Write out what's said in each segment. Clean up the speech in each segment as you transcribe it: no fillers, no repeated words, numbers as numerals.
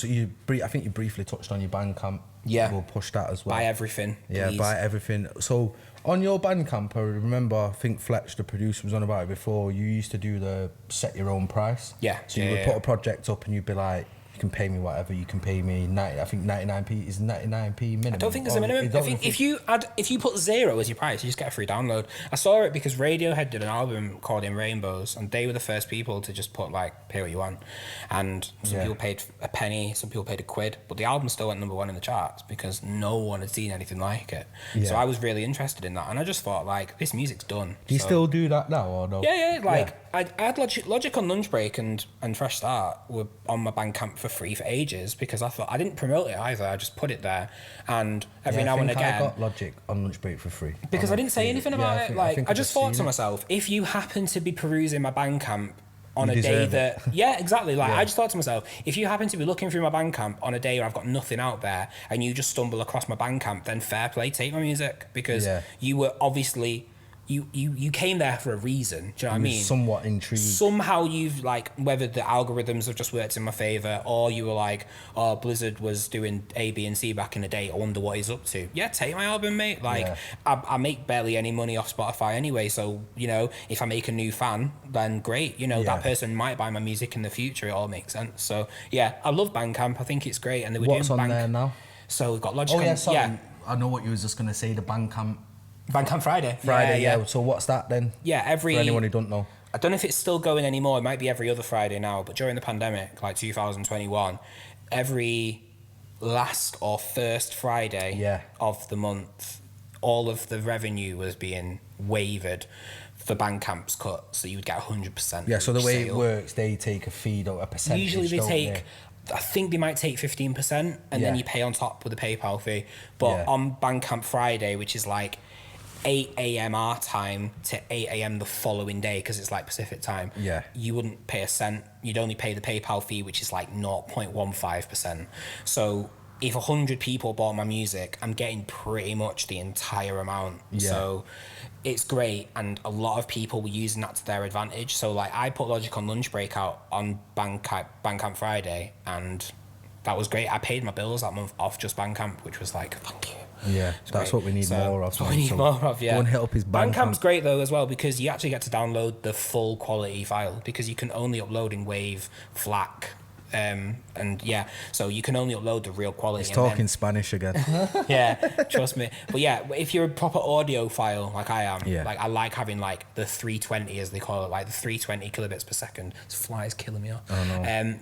I think you briefly touched on your Bandcamp. Yeah. We'll push that as well. Buy everything, Yeah, please. buy everything. So on your Bandcamp, I remember, I think Fletch, the producer, was on about it before. You used to do the set your own price. Yeah. So you would put a project up and you'd be like, you can pay me whatever. You can pay me 99p is 99p minimum. I don't think there's a minimum. I think if you put 0 as your price, you just get a free download. I saw it because Radiohead did an album called In Rainbows, and they were the first people to just put like, pay what you want. And some people paid a penny, some people paid £1, but the album still went #1 in the charts because no one had seen anything like it. Yeah. So I was really interested in that, and I just thought like, this music's done. Do you still do that now or no? Yeah. I had Logic on Lunch Break and Fresh Start were on my Bandcamp for free for ages because I thought I didn't promote it either. I just put it there, and every now and again I got Logic on Lunch Break for free because I didn't say anything about it. I just thought to myself, if you happen to be perusing my Bandcamp on a day that exactly. I just thought to myself, if you happen to be looking through my Bandcamp on a day where I've got nothing out there and you just stumble across my Bandcamp, then fair play, take my music because you were obviously. You came there for a reason, do you know what I mean? Somewhat intrigued. Somehow you've like, whether the algorithms have just worked in my favour or you were like, oh, Blizzard was doing A, B and C back in the day, I wonder what he's up to. Yeah, take my album, mate. Like, I make barely any money off Spotify anyway, so, you know, if I make a new fan, then great. You know, that person might buy my music in the future, it all makes sense. So, yeah, I love Bandcamp, I think it's great. And they were What's on there now? So we've got Logic I know what you was just going to say, the Bandcamp Friday. Yeah. So what's that then? Yeah, for anyone who don't know. I don't know if it's still going anymore. It might be every other Friday now, but during the pandemic, like 2021, every last or first Friday of the month, all of the revenue was being waived for Bandcamp's cut, so you would get 100%. Yeah, so the way it works, they take a fee or a percentage. Usually they take... I think they might take 15% and then you pay on top with a PayPal fee. But on Bandcamp Friday, which is like 8 a.m. our time to 8 a.m. the following day, because it's like Pacific time, you wouldn't pay a cent. You'd only pay the PayPal fee, which is like 0.15%. So if 100 people bought my music, I'm getting pretty much the entire amount. So it's great, and a lot of people were using that to their advantage. So like, I put Logic on Lunch Break out on Bandcamp Friday, and that was great. I paid my bills that month off just Bandcamp, which was like, thank you. Yeah, that's what we need more of. That's what we need more of, yeah. Go and hit up his Bandcamp. Bandcamp's great though as well, because you actually get to download the full quality file, because you can only upload in WAV, FLAC, so you can only upload the real quality. He's talking Spanish again. Yeah, trust me. But yeah, if you're a proper audio file like I am, like I like having like the 320 as they call it, like the 320 kilobits per second. This fly is killing me off. Oh no.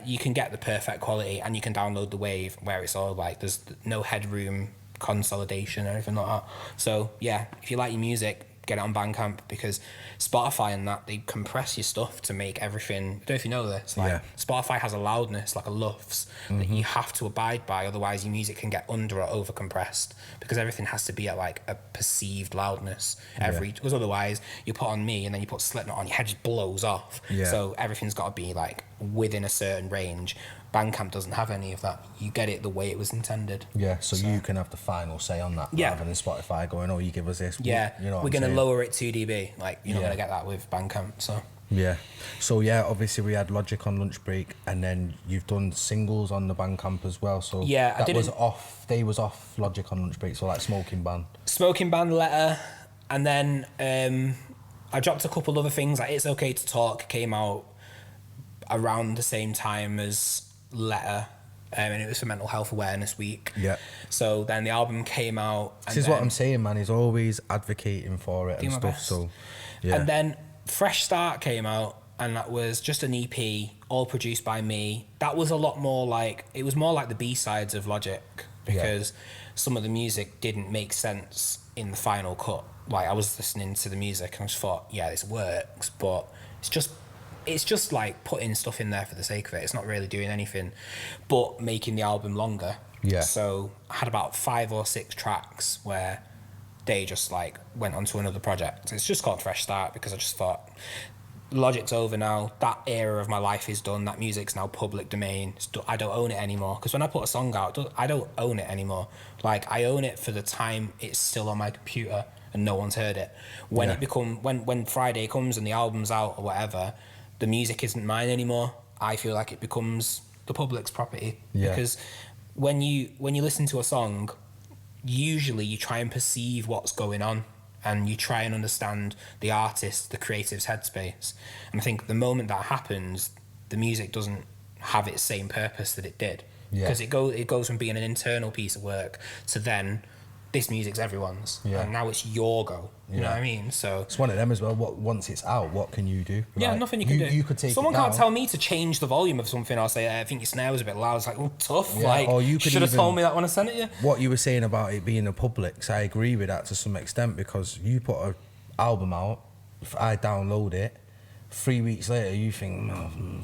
You can get the perfect quality, and you can download the WAV where it's all like there's no headroom consolidation or anything like that. So yeah, if you like your music, get it on Bandcamp, because Spotify and that, they compress your stuff to make everything. I don't know if you know this. Like Spotify has a loudness, like a LUFS, that you have to abide by, otherwise your music can get under or over compressed, because everything has to be at like a perceived loudness because otherwise you put on me and then you put Slipknot on, your head just blows off. So everything's got to be like within a certain range. Bandcamp doesn't have any of that. You get it the way it was intended. Yeah, so you can have the final say on that, rather than Spotify going, oh, you give us this. Yeah, you know we're going to lower it 2 dB. Like, you're not going to get that with Bandcamp, so... Yeah. So, yeah, obviously we had Logic on Lunch Break, and then you've done singles on the Bandcamp as well. So that was off Logic on Lunch Break, so like Smoking Band, Letter, and then I dropped a couple other things, like It's Okay to Talk came out around the same time as Letter, and it was for Mental Health Awareness Week. Yeah. So then the album came out. This is what I'm saying, man. He's always advocating for it and stuff. Best. So, yeah. And then Fresh Start came out, and that was just an EP, all produced by me. That was a lot more like, it was more like the B-sides of Logic, because some of the music didn't make sense in the final cut. Like, I was listening to the music and I just thought, yeah, this works, but it's just like putting stuff in there for the sake of it. It's not really doing anything but making the album longer. Yeah. So I had about 5 or 6 tracks where they just like went on to another project. It's just called Fresh Start, because I just thought, Logic's over now. That era of my life is done. That music's now public domain. I don't own it anymore. Because when I put a song out, I don't own it anymore. Like, I own it for the time it's still on my computer and no one's heard it. When when Friday comes and the album's out or whatever, the music isn't mine anymore. I feel like it becomes the public's property. Because when you listen to a song, usually you try and perceive what's going on, and you try and understand the artist, the creative's headspace. And I think the moment that happens, the music doesn't have its same purpose that it did. Because it goes from being an internal piece of work to then this music's everyone's, and now it's your go. You know what I mean? So it's one of them as well. Once it's out, what can you do? Yeah, nothing you can do. You could take someone it down. can't tell me to change the volume of something. I'll say, I think your snare was a bit loud. It's like, oh, tough. Yeah, like, or you should have told me that when I sent it you. What you were saying about it being a Publix, I agree with that to some extent, because you put an album out, if I download it, 3 weeks later you think,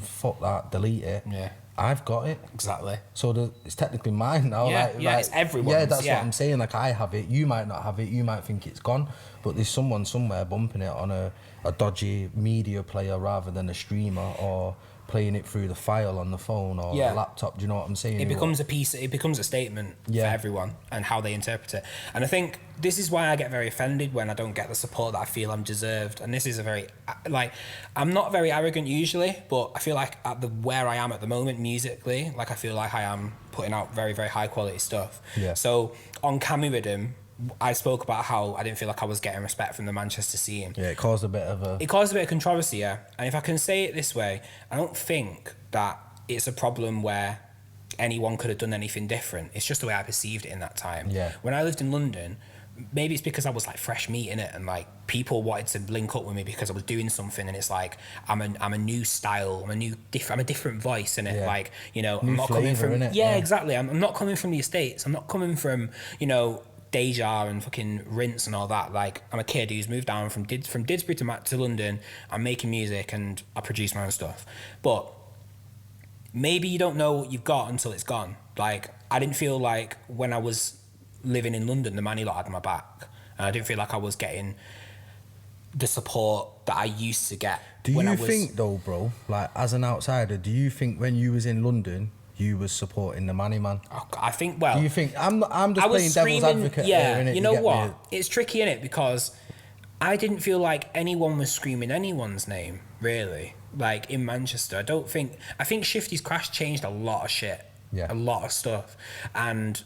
fuck that, delete it. Yeah. I've got it. Exactly. So it's technically mine now. Yeah, it's everyone's. Yeah, that's what I'm saying. Like, I have it, you might not have it, you might think it's gone, but there's someone somewhere bumping it on a dodgy media player rather than a streamer, or playing it through the file on the phone or the laptop. Do you know what I'm saying? It becomes a statement for everyone and how they interpret it. And I think this is why I get very offended when I don't get the support that I feel I'm deserved. And this is a very, like, I'm not very arrogant usually, but I feel like where I am at the moment musically, like, I feel like I am putting out very, very high quality stuff. Yeah. So on Cammy Rhythm, I spoke about how I didn't feel like I was getting respect from the Manchester scene. Yeah, it caused a bit of controversy, yeah. And if I can say it this way, I don't think that it's a problem where anyone could have done anything different. It's just the way I perceived it in that time. Yeah. When I lived in London, maybe it's because I was like fresh meat in it, and like people wanted to link up with me because I was doing something, and it's like I'm a new style, I'm a different voice in it. Like, you know, new I'm not flavor, coming from innit? Yeah, exactly. I'm not coming from the estates. I'm not coming from, you know, Deja and fucking Rinse and all that. Like, I'm a kid who's moved down from Didsbury to London. I'm making music and I produce my own stuff. But maybe you don't know what you've got until it's gone. Like, I didn't feel like when I was living in London, the Manneh lot had my back, and I didn't feel like I was getting the support that I used to get. Do you think though, bro, like, as an outsider, do you think when you was in London you was supporting the Manneh man? I think, well... Do you think... I'm just playing devil's advocate here, innit? You know what? It's tricky, innit? Because I didn't feel like anyone was screaming anyone's name, really. Like, in Manchester. I think Shifty's Crash changed a lot of shit. Yeah. A lot of stuff. And,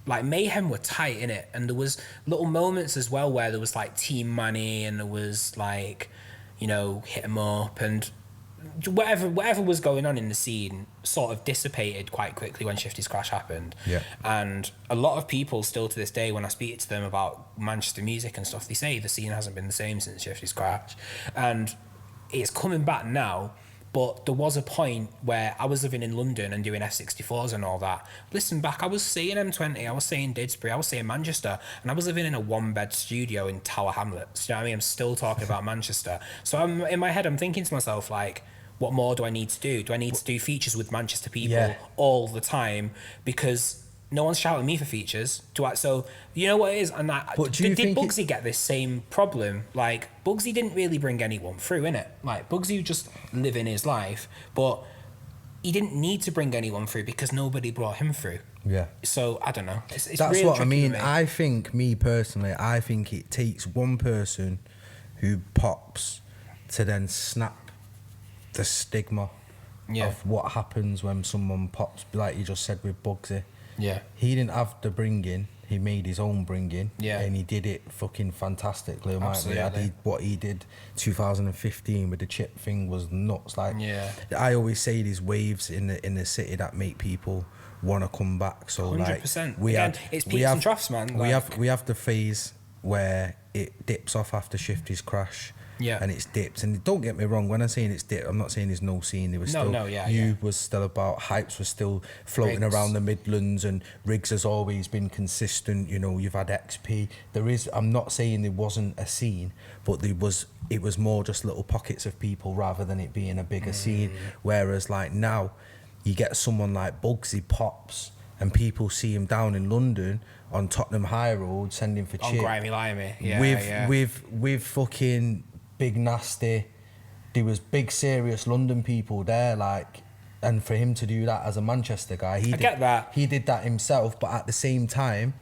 like, Mayhem were tight, innit? And there was little moments as well where there was, like, Team Manneh, and there was, like, you know, Hit 'em Up, and... whatever was going on in the scene sort of dissipated quite quickly when Shifty's Crash happened. Yeah. And a lot of people still to this day, when I speak to them about Manchester music and stuff, they say the scene hasn't been the same since Shifty's Crash. And it's coming back now, but there was a point where I was living in London and doing F64s and all that. Listen back, I was saying M20, I was saying Didsbury, I was saying Manchester, and I was living in a one-bed studio in Tower Hamlets. You know what I mean? I'm still talking about Manchester. So in my head, I'm thinking to myself, like, what more do I need to do? Do I need to do features with Manchester people all the time? Because no one's shouting me for features. So, you know what it is? And did Bugsy get this same problem? Like, Bugsy didn't really bring anyone through, innit? Like, Bugsy was just living his life, but he didn't need to bring anyone through because nobody brought him through. Yeah. So, I don't know. It's That's really what I mean. me. I think, me personally, I think it takes one person who pops to then snap the stigma of what happens when someone pops, like you just said with Bugsy. Yeah. He didn't have the bringing, he made his own bringing, and he did it fucking fantastically. Absolutely. What he did 2015 with the chip thing was nuts. Like, I always say there's waves in the city that make people want to come back. So 100%. Like, it's peaks and troughs, man. We have the phase where it dips off after Shifty's Crash. Yeah. And it's dipped. And don't get me wrong, when I'm saying it's dipped, I'm not saying there's no scene. There was was still about, Hypes was still floating around the Midlands, and Riggs has always been consistent. You know, you've had XP. I'm not saying there wasn't a scene, but it was more just little pockets of people rather than it being a bigger scene. Whereas like now, you get someone like Bugsy pops, and people see him down in London on Tottenham High Road sending for chip. On Grimy Limey. With fucking Big Nasty. There was big serious London people there, like, and for him to do that as a Manchester guy, he did that himself. But at the same time,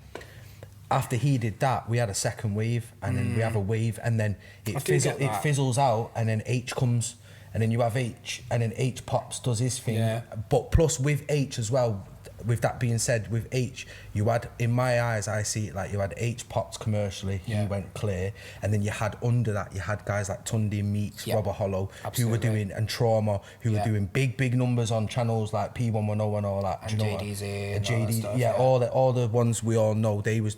after he did that, we had a second wave, and then we have a wave, and then it fizzles out, and then H comes, and then you have H, and then H pops, does his thing. But plus with H as well, with that being said, with H, you had, in my eyes, I see it like you had H popped commercially, he went clear, and then you had under that, you had guys like Tundi Meeks, Robert Hollow, who were doing, and Trauma, who were doing big numbers on channels like P110 and all that. And JDZ and JD, all that stuff, all the ones we all know, they was,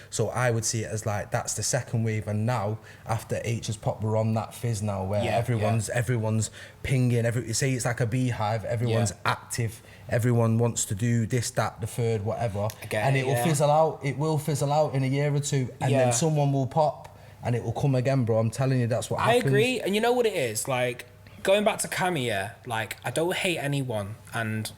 so I would see it as like, that's the second wave, and now, after H has popped, we're on that fizz now, where everyone's pinging, say it's like a beehive, everyone's active, everyone wants to do this, that, the third, whatever, and it will fizzle out. It will fizzle out in a year or two, and then someone will pop, and it will come again, bro. I'm telling you, that's what happens. I agree, and you know what it is, like, going back to Camille, like, I don't hate anyone, and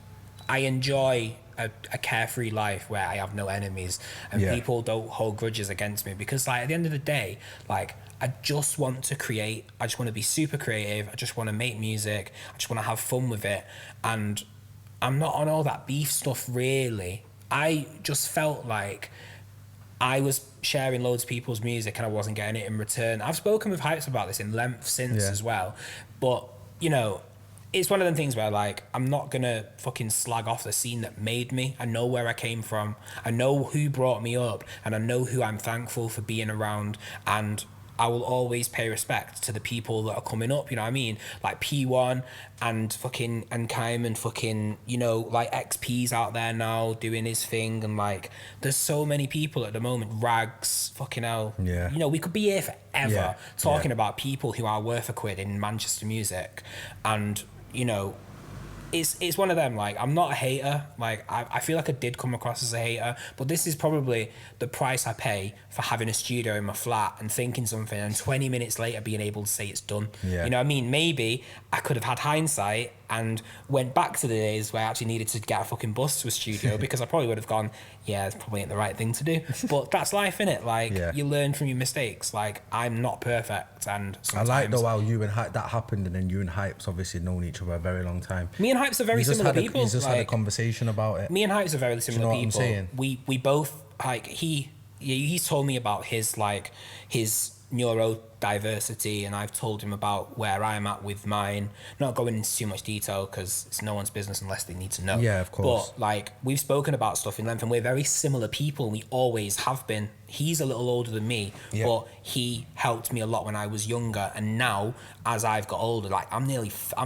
I enjoy a carefree life where I have no enemies, and people don't hold grudges against me, because, like, at the end of the day, like, I just want to create, I just want to be super creative, I just want to make music, I just want to have fun with it, and I'm not on all that beef stuff, really. I just felt like I was sharing loads of people's music and I wasn't getting it in return. I've spoken with Hypes about this in length since as well. But, you know, it's one of them things where, like, I'm not going to fucking slag off the scene that made me. I know where I came from. I know who brought me up. And I know who I'm thankful for being around. And I will always pay respect to the people that are coming up, you know what I mean? Like P1 and fucking, and Kaim and fucking, you know, like XP's out there now doing his thing, and like, there's so many people at the moment, Rags, fucking hell. Yeah. You know, we could be here forever talking about people who are worth a quid in Manchester music. And, you know, it's one of them, like, I'm not a hater. Like, I feel like I did come across as a hater, but this is probably the price I pay for having a studio in my flat and thinking something and 20 minutes later being able to say it's done. You know what I mean? Maybe I could have had hindsight and went back to the days where I actually needed to get a fucking bus to a studio because I probably would have gone, yeah, it's probably ain't the right thing to do. But that's life, innit? Like, you learn from your mistakes. Like, I'm not perfect, and sometimes... I like, though, how you and that happened, and then you and Hype's obviously known each other a very long time. Me and Hype's are very similar people. You just had a conversation about it. Me and Hype's are very similar people. What I'm saying? We both, like, he's told me about his, like, his neurodiversity, and I've told him about where I'm at with mine. Not going into too much detail because it's no one's business unless they need to know. Yeah, of course. But, like, we've spoken about stuff in length, and we're very similar people. We always have been. He's a little older than me, but he helped me a lot when I was younger. And now, as I've got older, like, I'm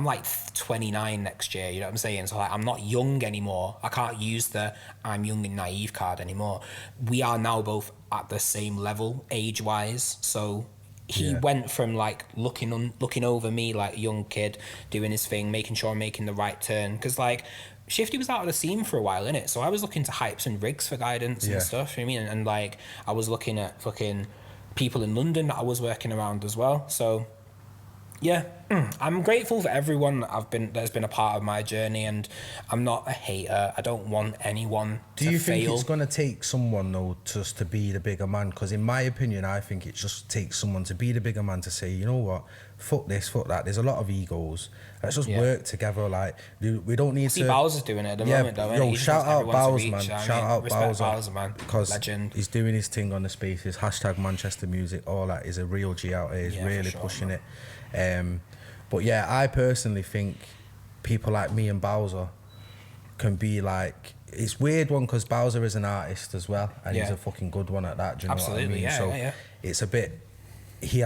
like 29 next year, you know what I'm saying? So, like, I'm not young anymore. I can't use the I'm young and naive card anymore. We are now both at the same level, age-wise. So he went from, like, looking over me like a young kid, doing his thing, making sure I'm making the right turn. Because, like, Shifty was out of the scene for a while, innit? So I was looking to Hypes and Riggs for guidance and stuff, you know what I mean? And like, I was looking at fucking people in London that I was working around as well. So, yeah, I'm grateful for everyone that's been a part of my journey, and I'm not a hater. I don't want anyone to fail. Do you think it's going to take someone, though, just to be the bigger man? Because in my opinion, I think it just takes someone to be the bigger man to say, you know what, fuck this, fuck that. There's a lot of egos. Let's just work together. Like, we don't need to... Bowser's doing it at the moment, though. Yo, shout out Bowser, man. Shout out Bowser, man. Because legend. He's doing his thing on the spaces. # Manchester Music, all that. Is a real G out here. He's really pushing it. But yeah, I personally think people like me and Bowser can be like... It's weird one because Bowser is an artist as well, and he's a fucking good one at that. Do you know what I mean? So it's a bit... He's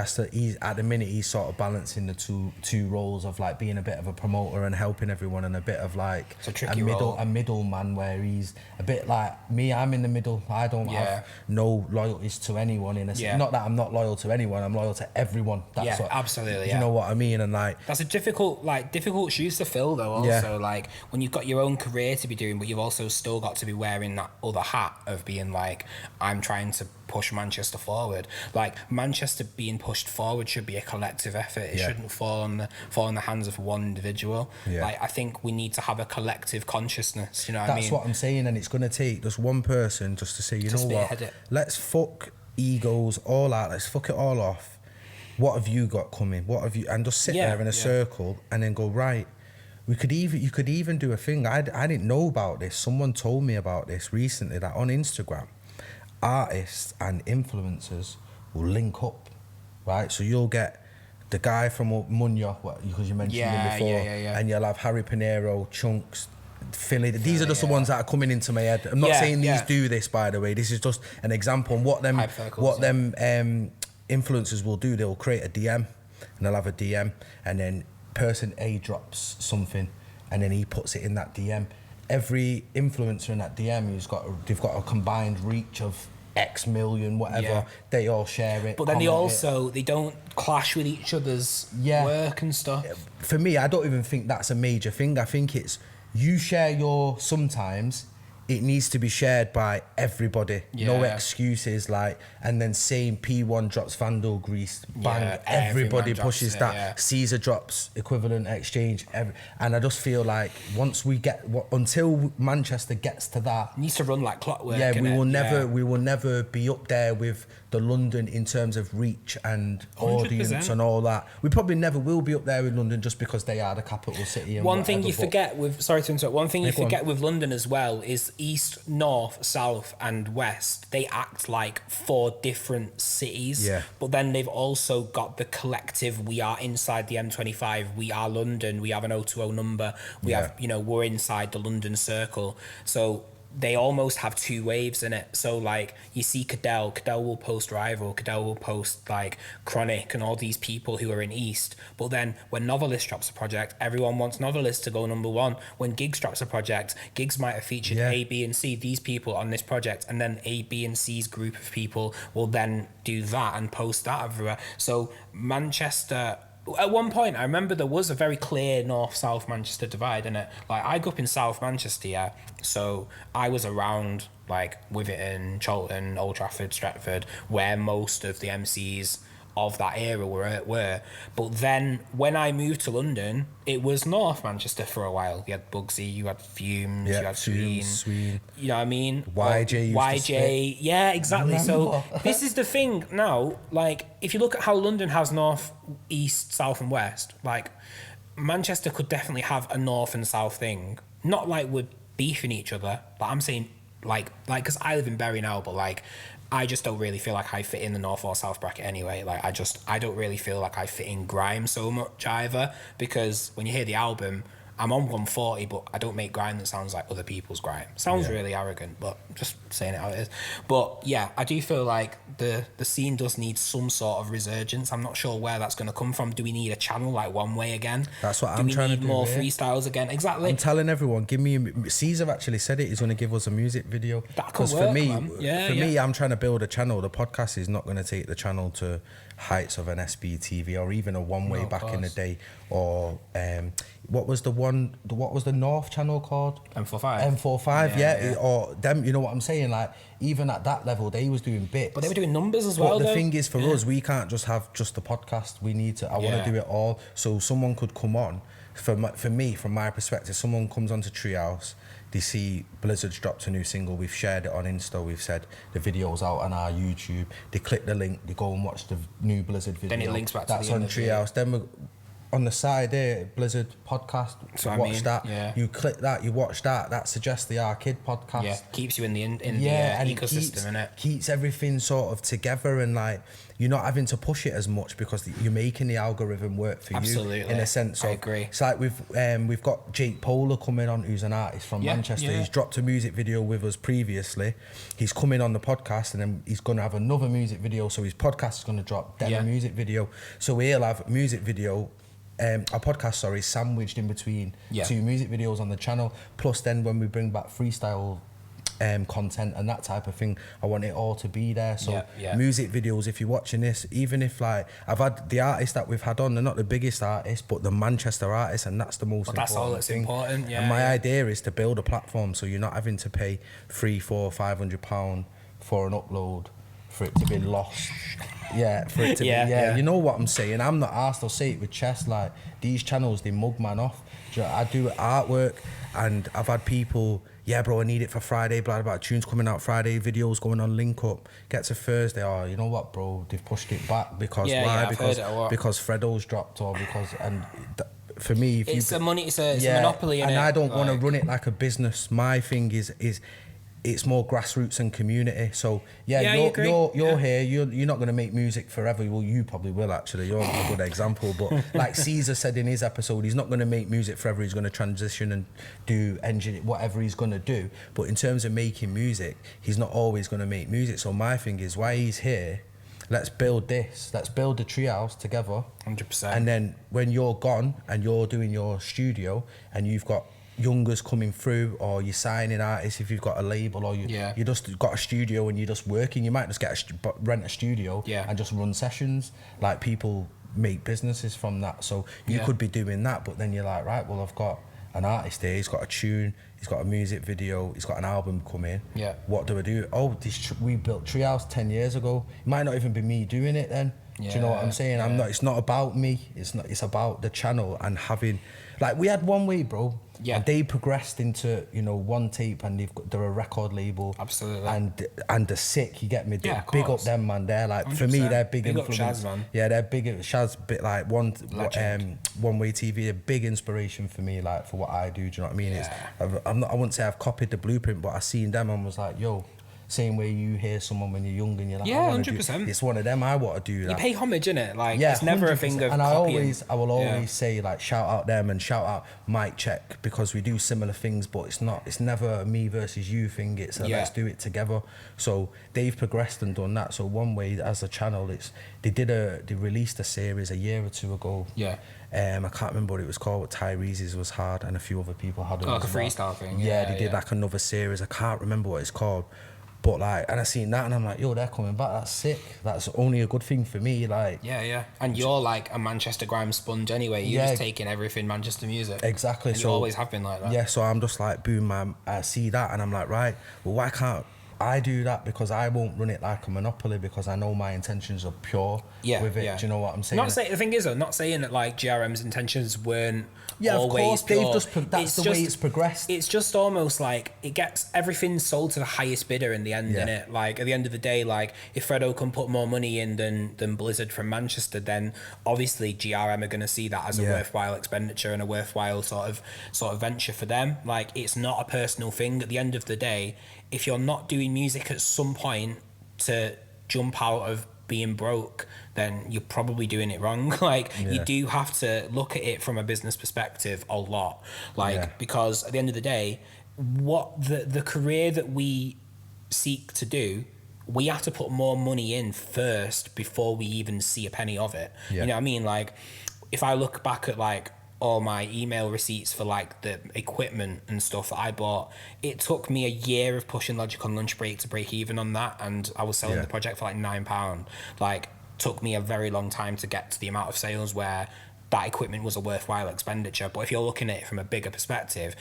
at the minute he's sort of balancing the two roles of like being a bit of a promoter and helping everyone, and a bit of like a middleman where he's a bit like me. I'm in the middle. I don't have no loyalties to anyone not that I'm not loyal to anyone. I'm loyal to everyone. That's what, absolutely. You know what I mean? And like that's a difficult shoes to fill though. Also, like when you've got your own career to be doing, but you've also still got to be wearing that other hat of being like, I'm trying to push Manchester forward. Like Manchester being pushed forward should be a collective effort. It shouldn't fall in the hands of one individual. Like I think we need to have a collective consciousness. You know what I mean? That's what I'm saying, and it's going to take just one person just to say, you know what? Let's fuck egos all out. Let's fuck it all off. What have you got coming? What have you? And just sit there in a circle and then go right. You could even do a thing. I didn't know about this. Someone told me about this recently, that on Instagram, artists and influencers will link up, right? So you'll get the guy from Manneh, because you mentioned him before, and you'll have Harry Pinero, Chunks, Philly. These are just the ones that are coming into my head. I'm not saying these do this, by the way. This is just an example. And what them influencers will do, they'll create a DM, and they'll have a DM, and then person A drops something, and then he puts it in that DM. Every influencer in that DM, they've got a combined reach of X million, whatever. They all share it. But then they don't clash with each other's work and stuff. For me, I don't even think that's a major thing. I think it's you share your sometimes. It needs to be shared by everybody. No excuses, and then same P1 drops Vandal Grease, bang, everybody pushes that. Caesar drops Equivalent Exchange, and I just feel like once we get, until Manchester gets to that, it needs to run like clockwork. We will never be up there with the London in terms of reach and 100%. Audience and all that. We probably never will be up there with London just because they are the capital city. And one thing you forget with London as well is east, north, south and west, they act like 4 different cities. But then they've also got the collective, we are inside the M25, we are London, we have an 020 number, we have, we're inside the London circle. So they almost have 2 waves in it. So you see Cadell will post Rival, Cadell will post Chronic and all these people who are in East. But then when Novelist drops a project, everyone wants Novelist to go number 1. When Gigs drops a project, Gigs might have featured A, B and C, these people on this project, and then A, B and C's group of people will then do that and post that everywhere. So Manchester, at one point, I remember there was a very clear north-south Manchester divide, innit? I grew up in South Manchester, so I was around, Witherton, Cholton, Old Trafford, Stretford, where most of the MCs of that era were. But then, when I moved to London, it was North Manchester for a while. You had Bugsy, you had Fumes, you had Sween. You know what I mean? YJ. Yeah, exactly. So this is the thing now. If you look at how London has north, east, south, and west, Manchester could definitely have a north and south thing. Not we're beefing each other, but I'm saying because I live in Bury now, but I just don't really feel like I fit in the north or south bracket anyway. I don't really feel like I fit in grime so much either, because when you hear the album, I'm on 140, but I don't make grime that sounds like other people's grime. Sounds really arrogant, but just saying it how it is. But yeah, I do feel like the scene does need some sort of resurgence. I'm not sure where that's going to come from. Do we need a channel like One Way again? That's what I'm trying to do. Do we need more freestyles again? Exactly. I'm telling everyone, Caesar actually said it. He's going to give us a music video. Because for me, I'm trying to build a channel. The podcast is not going to take the channel to heights of an SBTV or even a One Way back in the day, or what was the North channel called? M45. Or them, you know what I'm saying? Even at that level, they was doing bits. But they were doing numbers as well. But the thing is, for us, we can't just have just the podcast. We need to. I want to do it all. So someone could come on. For me, from my perspective, someone comes onto Treehouse. They see Blizzard's dropped a new single. We've shared it on Insta. We've said the video's out on our YouTube. They click the link. They go and watch the new Blizzard video. Then it links back to that's on Treehouse. Then we're on the side there, Blizzard podcast. Watch that. Yeah. You click that. You watch that. That suggests the Arcade podcast. Yeah, keeps you in the ecosystem, innit? Keeps everything sort of together, and you're not having to push it as much because you're making the algorithm work for you in a sense. I agree. It's we've got Jake Polar coming on, who's an artist from Manchester. He's dropped a music video with us previously. He's coming on the podcast, and then he's going to have another music video. So his podcast is going to drop, then a music video. So he'll have a music video. Our podcast, sandwiched in between 2 music videos on the channel. Plus, then when we bring back freestyle content and that type of thing, I want it all to be there. So music videos, if you're watching this, even if I've had the artists that we've had on, they're not the biggest artists, but the Manchester artists, and that's the most important that's all that's thing. Important. And my idea is to build a platform so you're not having to pay £300, £400, £500 for an upload for it to be lost. For it to be, you know what I'm saying. I'm not arsed, I'll say it with chest. These channels, they mug man off. I do artwork, and I've had people, bro, I need it for Friday, blah, blah, tunes coming out Friday, videos going on Link Up, get to Thursday, you know what, bro, they've pushed it back because why? Because Fredo's dropped, or because, for me, if it's a monopoly, and I don't want to run it like a business. My thing is it's more grassroots and community. So you're here. You're not going to make music forever. Well, you probably will actually. You're a good example. But like Caesar said in his episode, he's not going to make music forever. He's going to transition and do whatever he's going to do. But in terms of making music, he's not always going to make music. So my thing is, why he's here, let's build this. Let's build a treehouse together. 100%. And then when you're gone and you're doing your studio and you've got youngers coming through, or you're signing artists if you've got a label, or you just got a studio and you're just working, you might just rent a studio and just run sessions. Like, people make businesses from that. So you could be doing that, but then you're like, right, well, I've got an artist here, he's got a tune, he's got a music video, he's got an album coming. What do I do? Oh, we built Treehouse 10 years ago. It might not even be me doing it then. Do you know what I'm saying? It's not about me. It's about the channel and having, like, we had One Way, bro. And they progressed into, one tape, and they're a record label. Absolutely. And they're sick, you get me? Big up them, man. They're like, 100%. For me, they're big influence. Shaz, man. Yeah, they're big. Shaz, bit like One Way TV, a big inspiration for me, like, for what I do. Do you know what I mean? I wouldn't say I've copied the blueprint, but I seen them and was like, yo, same way you hear someone when you're young and you're like, 100%. It's one of them, I want to do that. You pay homage, innit? Like, it's never 100%. A thing of and copying. I will always say, like, shout out them and shout out Mic Check, because we do similar things, but it's never a me versus you thing. It's a let's do it together. So they've progressed and done that. So One Way as a channel, they released a series a year or two ago. I can't remember what it was called, but Tyrese's was hard and a few other people had it. Like a freestyle thing. They did like another series. I can't remember what it's called. But like, and I seen that and I'm like, yo, they're coming back. That's sick. That's only a good thing for me. Like, And you're like a Manchester grime sponge anyway. You're just taking everything Manchester music. Exactly. And you always have been like that. Yeah. So I'm just like, boom, man. I see that and I'm like, right. Well, why can't I do that? Because I won't run it like a monopoly, because I know my intentions are pure with it. Do you know what I'm saying? The thing is, though, not saying that like GRM's intentions weren't of always course, pure. That's the way it's progressed. It's just almost like it gets everything sold to the highest bidder in the end, innit? Like, at the end of the day, like, if Fredo can put more money in than Blizzard from Manchester, then obviously GRM are going to see that as a worthwhile expenditure and a worthwhile sort of venture for them. Like, it's not a personal thing. At the end of the day, if you're not doing music at some point to jump out of being broke, then you're probably doing it wrong. Like, you do have to look at it from a business perspective a lot. Like, because at the end of the day, what the career that we seek to do, we have to put more money in first before we even see a penny of it. You know what I mean? Like, if I look back at like all my email receipts for like the equipment and stuff that I bought, it took me a year of pushing Logic on lunch break to break even on that, and I was selling the project for like £9. Like, took me a very long time to get to the amount of sales where that equipment was a worthwhile expenditure. But if you're looking at it from a bigger perspective,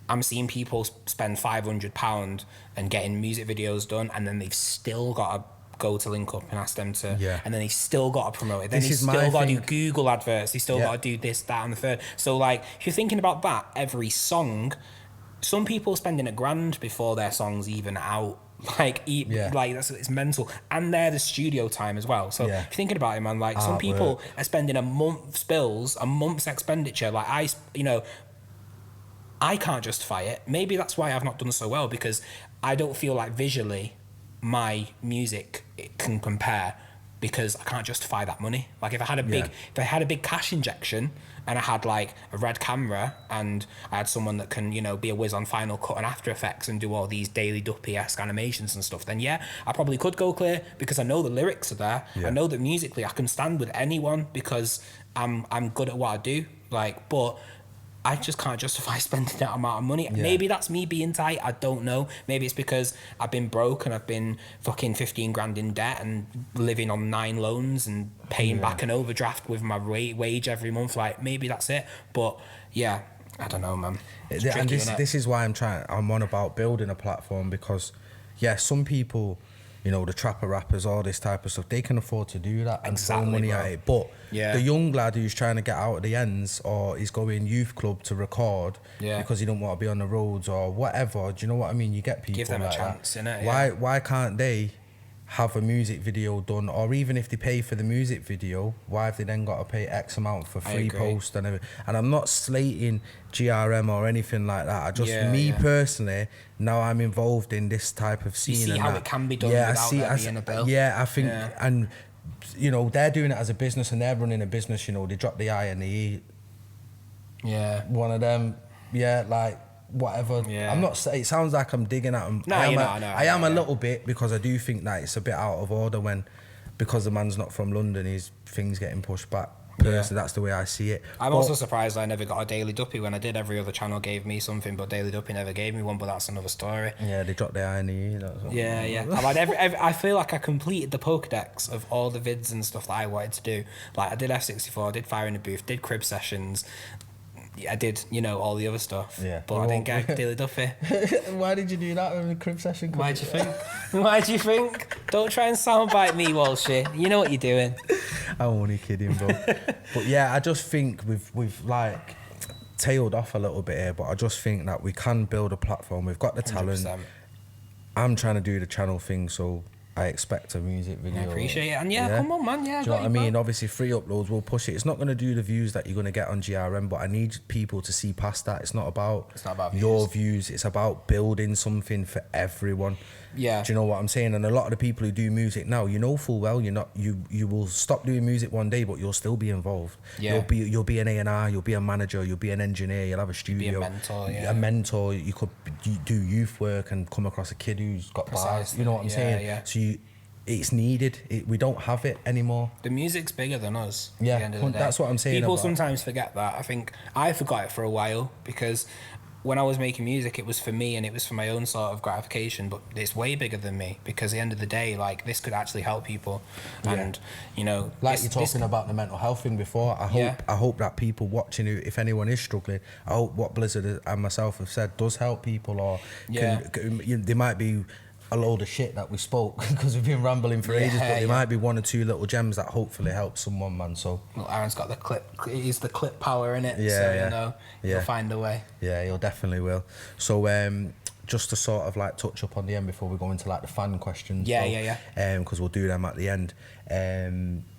I'm seeing people spend £500 and getting music videos done, and then they've still got to go to Link Up and ask them to, and then he's still got to promote it. Then he's still got to do Google adverts. He's still got to do this, that, and the third. So like, if you're thinking about that, every song, some people are spending $1,000 before their song's even out. Like, it's mental, and they're the studio time as well. So if you're thinking about it, man, like, some people are spending a month's bills, a month's expenditure. Like, I can't justify it. Maybe that's why I've not done so well, because I don't feel like visually my music can compare, because I can't justify that money. Like, if I had a big cash injection and I had like a red camera and I had someone that can, be a whiz on Final Cut and After Effects and do all these Daily Duppy-esque animations and stuff, then I probably could go clear, because I know the lyrics are there. I know that musically I can stand with anyone because I'm good at what I do. Like, but I just can't justify spending that amount of money. Maybe that's me being tight. I don't know. Maybe it's because I've been broke and I've been fucking 15 grand in debt and living on 9 loans and paying back an overdraft with my wage every month. Like, maybe that's it. But I don't know, man. And this is why I'm on about building a platform, because some people, the trapper rappers, all this type of stuff, they can afford to do that and throw money at it. But the young lad who's trying to get out of the ends, or he's going youth club to record because he don't want to be on the roads or whatever, do you know what I mean? You get people give them like a chance, that. Innit? Why can't they have a music video done, or even if they pay for the music video, why have they then got to pay X amount for free post and everything? And I'm not slating GRM or anything like that. I just, personally, now I'm involved in this type of scene. You see how it can be done without there being a bill. Yeah, I think, and you know, they're doing it as a business and they're running a business, you know, they drop the I and the E. Yeah. One of them, like, whatever. Yeah. I'm not saying, it sounds like I'm digging at him. No, I am a little bit, because I do think that it's a bit out of order because the man's not from London, his things getting pushed back. Personally, that's the way I see it. I'm also surprised I never got a Daily Duppy. When I did, every other channel gave me something, but Daily Duppy never gave me one, but that's another story. Yeah, they dropped the I and the E. I feel like I completed the Pokedex of all the vids and stuff that I wanted to do. Like, I did F64, I did Fire in the Booth, did Crib Sessions, I did, you know, all the other stuff. Yeah. But I didn't get Daily Duffy. Why did you do that in the Crib Session? Why'd you think? Why'd you think? Don't try and soundbite me, Walshy. You know what you're doing. I'm only kidding, bro. But yeah, I just think we've like tailed off a little bit here, but I just think that we can build a platform. We've got the talent. 100%. I'm trying to do the channel thing, so I expect a music video. I appreciate it. And come on, man. Yeah, do you know what I mean? Obviously, free uploads, we'll push it. It's not going to do the views that you're going to get on GRM, but I need people to see past that. It's not about your views. It's about building something for everyone. Yeah. Do you know what I'm saying? And a lot of the people who do music now, you know full well you will stop doing music one day, but you'll still be involved. Yeah. You'll be an A&R, you'll be a manager, you'll be an engineer, you'll have a studio. Be a mentor, A mentor. You could do youth work and come across a kid who's got bars. You know what I'm saying? Yeah. So it's needed. We don't have it anymore. The music's bigger than us. Yeah, at the end of the day. That's what I'm saying. People sometimes forget that. I think I forgot it for a while, because when I was making music, it was for me and it was for my own sort of gratification, but it's way bigger than me, because at the end of the day, like, this could actually help people. And, you know, like you're talking about the mental health thing before, I hope that people watching, if anyone is struggling, I hope what Blizzard and myself have said does help people, or there might be a load of shit that we spoke because we've been rambling for ages, but there might be one or two little gems that hopefully help someone, man. So well, Aaron's got the clip, he's the clip power in it, so you know, he'll find a way. Yeah, he'll definitely will. So just to sort of like touch up on the end before we go into like the fan questions, because we'll do them at the end.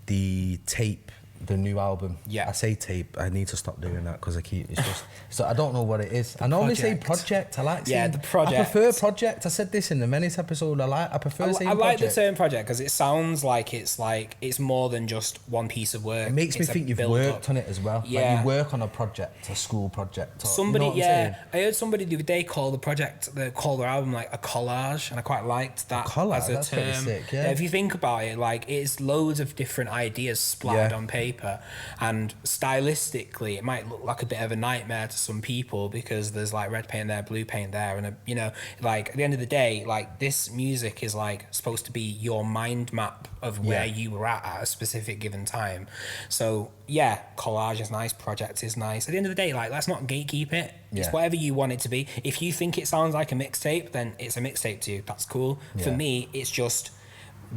The tape, the new album. I say tape. I need to stop doing that because it's just. So I don't know what it is. I normally say project. I like saying. The project. I prefer project. I said this in the Menace episode. I prefer saying project. I like the term project because it sounds like it's more than just one piece of work. It makes me think you've worked on it as well. Yeah. Like you work on a project, a school project. Or, somebody, you know what I heard somebody the other day call their album like a collage, and I quite liked that as a that's term. Pretty sick, yeah. If you think about it, like, it's loads of different ideas splattered on paper, and stylistically it might look like a bit of a nightmare to some people because there's like red paint there, blue paint there, and you know, like at the end of the day, like, this music is like supposed to be your mind map of where you were at a specific given time. So yeah, collage is nice, project is nice. At the end of the day, like, let's not gatekeep it. It's whatever you want it to be. If you think it sounds like a mixtape, then it's a mixtape to you. That's cool. For me, it's just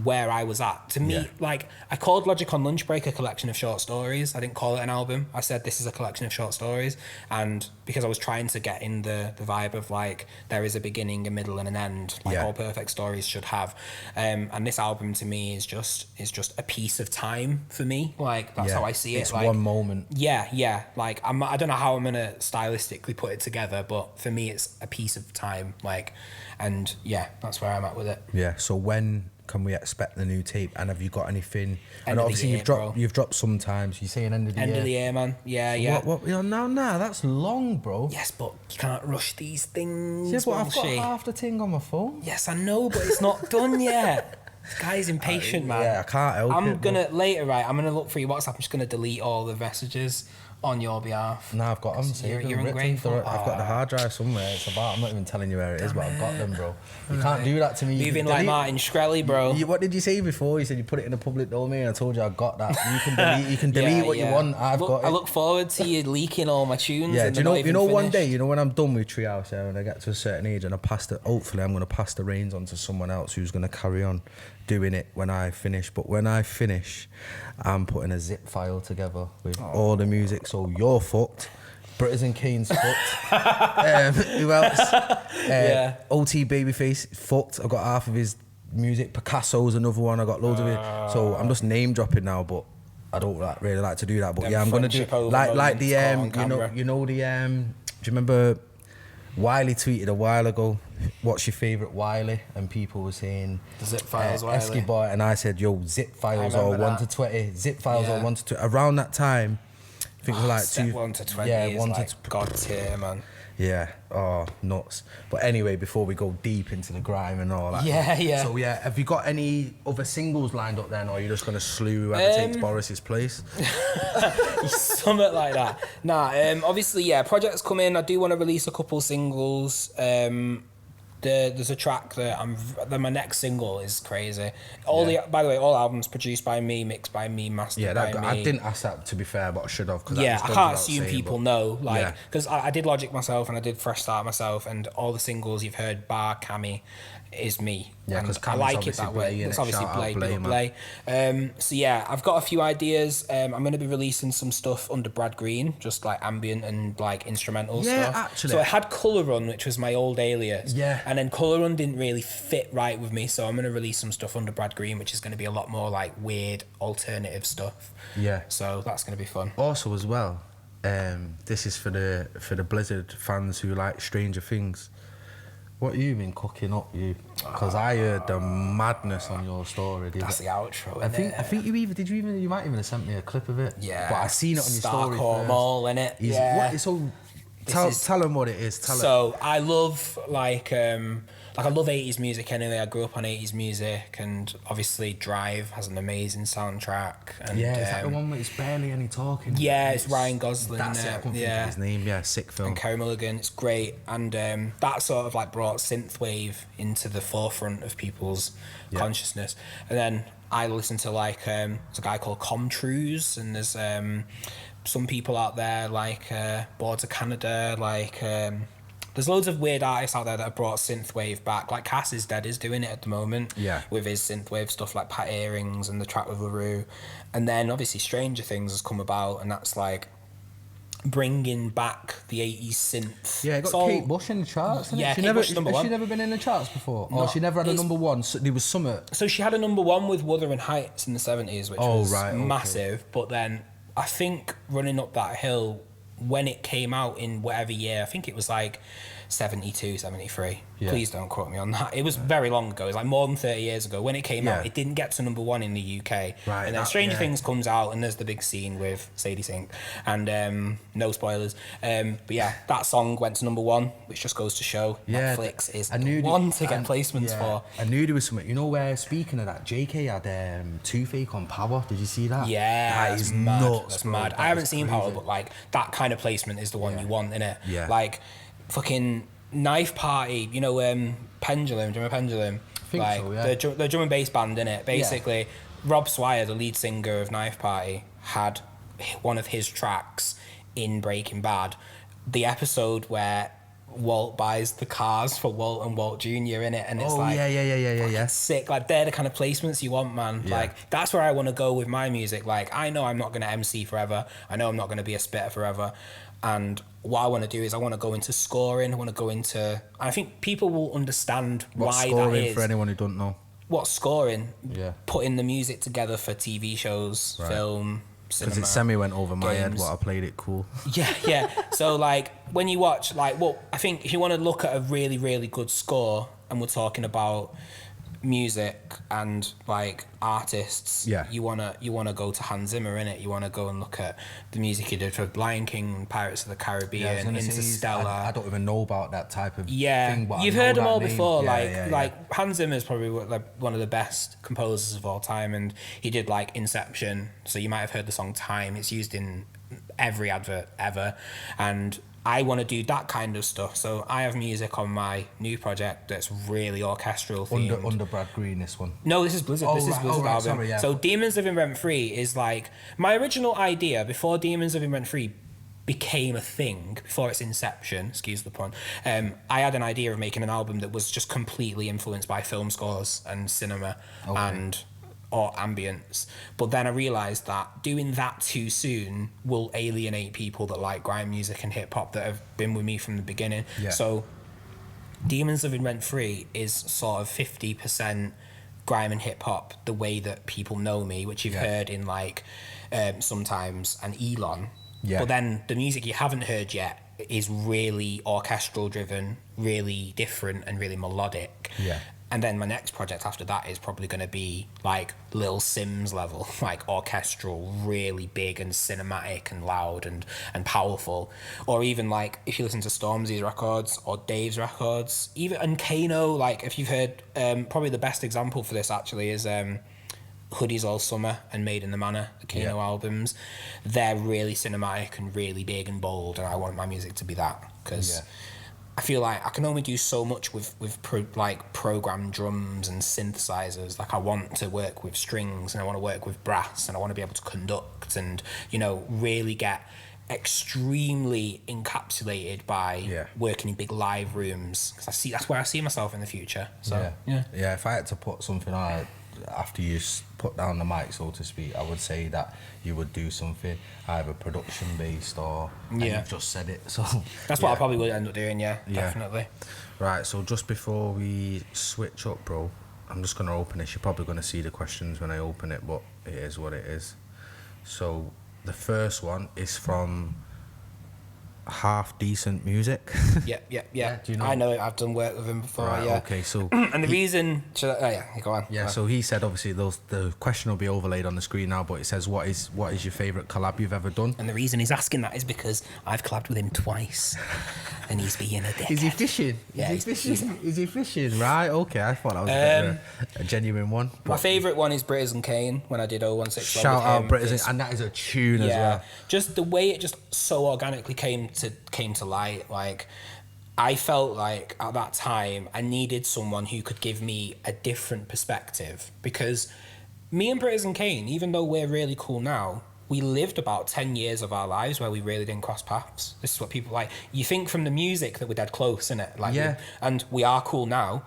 where I was at. To me, like, I called Logic on Lunch Break a collection of short stories. I didn't call it an album. I said this is a collection of short stories, and because I was trying to get in the vibe of like, there is a beginning, a middle, and an end, like all perfect stories should have. And this album to me is just a piece of time for me. Like, that's how I see it. It's like, one moment. Like, I don't know how I'm gonna stylistically put it together, but for me it's a piece of time. Like, and that's where I'm at with it. Yeah. So when can we expect the new tape? And have you got anything? End and obviously year, you've dropped sometimes. You say an end of the year. End of the year, man. Yeah. What? You know, no, that's long, bro. Yes, but you can't rush these things. Yeah, but I've got half the thing on my phone. Yes, I know, but it's not done yet. This guy's impatient, man. Yeah, I can't help it. I'm gonna look for your WhatsApp. I'm just gonna delete all the messages on your behalf. No, I've got them. You're ungrateful. I've got the hard drive somewhere. I'm not even telling you where it is, but I've got them, bro. You can't do that to me. Moving like Martin Shkreli, bro. What did you say before? You said you put it in a public domain. I told you I got that. You can delete what you want. I've got it. I look forward to you leaking all my tunes. Yeah, do you know one day, when I'm done with Treehouse, when I get to a certain age and hopefully I'm going to pass the reins on to someone else who's going to carry on doing it when I finish. But when I finish, I'm putting a zip file together with all the music. So you're fucked. Britters and Kane's fucked. Who else? OT Babyface fucked. I've got half of his music. Picasso's another one. I got loads of it. So I'm just name dropping now, but I don't really like to do that. But yeah, I'm gonna do like the you know the do you remember Wiley tweeted a while ago, what's your favourite Wiley? And people were saying the zip files Wiley. Esky Boy, and I said, yo, zip files or 1 to 20. Zip files or 1 to 20. Around that time, I think it was like 1 to 20 is 1 like to God tier, man. Yeah, oh, nuts. But anyway, before we go deep into the grime and all that. Yeah. So yeah, have you got any other singles lined up then, or are you just going to slew whoever takes Boris's place? Something like that. Nah, obviously, yeah, projects come in. I do want to release a couple singles. There's a track that my next single is crazy. By the way, all albums produced by me, mixed by me, mastered by me. I didn't ask that, to be fair, but I should have. I can't assume people know, like, because I did Logic myself and I did Fresh Start myself, and all the singles you've heard, bar Cammy, is me. Yeah, because I like it that way. It's obviously Blay. So yeah, I've got a few ideas. I'm going to be releasing some stuff under Brad Green, just like ambient and like instrumental stuff. Yeah, actually. So I had Colour Run, which was my old alias. Yeah. And then Colour Run didn't really fit right with me, so I'm going to release some stuff under Brad Green, which is going to be a lot more like weird alternative stuff. Yeah. So that's going to be fun. Also as well, this is for the Blizzard fans who like Stranger Things. What you been cooking up, you? Because I heard the madness on your story. That's the outro. I think you might even have sent me a clip of it. Yeah. But I seen it on your story. Starcourt Mall, innit? Yeah. Tell them what it is. I love I love 80s music anyway. I grew up on 80s music, and obviously Drive has an amazing soundtrack. And, is that the one where it's barely any talking? Yeah, it's Ryan Gosling. That's it. I couldn't think of his name. Yeah, sick film. And Carey Mulligan. It's great, and that sort of like brought synthwave into the forefront of people's consciousness. And then I listen to there's a guy called Comtrues, and there's some people out there like Boards of Canada, there's loads of weird artists out there that have brought synthwave back. Like Cass is Dead is doing it at the moment. Yeah. With his synthwave stuff like Pat Earrings and the track with LaRue. And then obviously Stranger Things has come about, and that's like bringing back the 80s synth. Yeah, it got Kate Bush in the charts. Yeah, Kate Bush number one. Has she never been in the charts before? Or she never had a number one? So there was Summit. So she had a number one with Wuthering Heights in the 70s, which was massive. But then I think Running Up That Hill, when it came out in whatever year, I think it was like 72, 73. Yeah. Please don't quote me on that. It was very long ago. It was like more than 30 years ago. When it came out, it didn't get to number one in the UK. Right, and then Stranger Things comes out, and there's the big scene with Sadie Sink. And no spoilers. But yeah, that song went to number one, which just goes to show Netflix is the one to get placements for. I knew there was something. You know where, speaking of that, JK had Toothache on Power. Did you see that? Yeah, that is mad. Nuts, that's mad. I haven't seen Power, but like that kind of placement is the one you want, innit? Yeah. Like fucking Knife Party, you know, Pendulum, do you remember Pendulum? I think so, yeah. The drum and bass band, innit? Basically, Rob Swire, the lead singer of Knife Party, had one of his tracks in Breaking Bad. The episode where Walt buys the cars for Walt and Walt Jr. in it, and it's yeah. Sick. Like, they're the kind of placements you want, man. Yeah. Like, that's where I want to go with my music. Like, I know I'm not going to MC forever. I know I'm not going to be a spitter forever. And what I want to do is I want to go into scoring. I want to go into... I think people will understand why that is. For anyone who don't know. What's scoring? Yeah. Putting the music together for TV shows, film, cinema. Because it semi went over my head games. What I played it cool. Yeah. So, like, when you watch, like, well, I think if you want to look at a really, really good score, and we're talking about music and like artists, you wanna go to Hans Zimmer, innit? You wanna go and look at the music he did for Lion King, Pirates of the Caribbean, Interstellar. I don't even know about that type of thing. But you've heard them all before. Like Hans Zimmer is probably like one of the best composers of all time, and he did like Inception. So you might have heard the song Time. It's used in every advert ever, and I want to do that kind of stuff. So I have music on my new project that's really orchestral themed. Under Brad Green, this one? No, this is Blizzard. This is Blizzard album. Sorry, So Demons Living Rent Free is like... My original idea, before Demons Living Rent Free became a thing, before its inception, excuse the pun, I had an idea of making an album that was just completely influenced by film scores and cinema or ambience. But then I realised that doing that too soon will alienate people that like grime music and hip hop that have been with me from the beginning. Yeah. So Demons Living Rent Free is sort of 50% grime and hip hop the way that people know me, which you've heard in like Sometimes and Elon. Yeah. But then the music you haven't heard yet is really orchestral driven, really different and really melodic. Yeah. And then my next project after that is probably going to be like Lil Sims level, like orchestral, really big and cinematic and loud and powerful. Or even like if you listen to Stormzy's records or Dave's records, even and Kano, like if you've heard, probably the best example for this actually is Hoodies All Summer and Made in the Manneh, the Kano albums. They're really cinematic and really big and bold, and I want my music to be that because I feel like I can only do so much with programmed drums and synthesizers. Like I want to work with strings and I want to work with brass and I want to be able to conduct and, you know, really get extremely encapsulated by working in big live rooms because that's where I see myself in the future. So yeah. If I had to put something on after you put down the mic, so to speak, I would say that you would do something either production based or you've just said it, so that's what I probably would end up doing. Definitely. Right, so just before we switch up, bro, I'm just gonna open this. You're probably gonna see the questions when I open it, but it is what it is. So the first one is from Half Decent Music. Yeah. Do you know? I know it. I've done work with him before. Right, yeah. Okay, so and the reason, go on. Yeah. So he said, obviously, the question will be overlaid on the screen now, but it says, "What is your favourite collab you've ever done?" And the reason he's asking that is because I've collabed with him twice, and he's being a dickhead. Is he fishing? Yeah, is he fishing? Right. Okay. I thought that was a genuine one. My favourite one is Britters and Kane when I did 016. Shout out Britters, and that is a tune as well. Just the way it just so organically came to light. Like I felt like at that time I needed someone who could give me a different perspective, because me and Britters and Kane, even though we're really cool now, we lived about 10 years of our lives where we really didn't cross paths. This is what people like. You think from the music that we're dead close, innit? Like and we are cool now,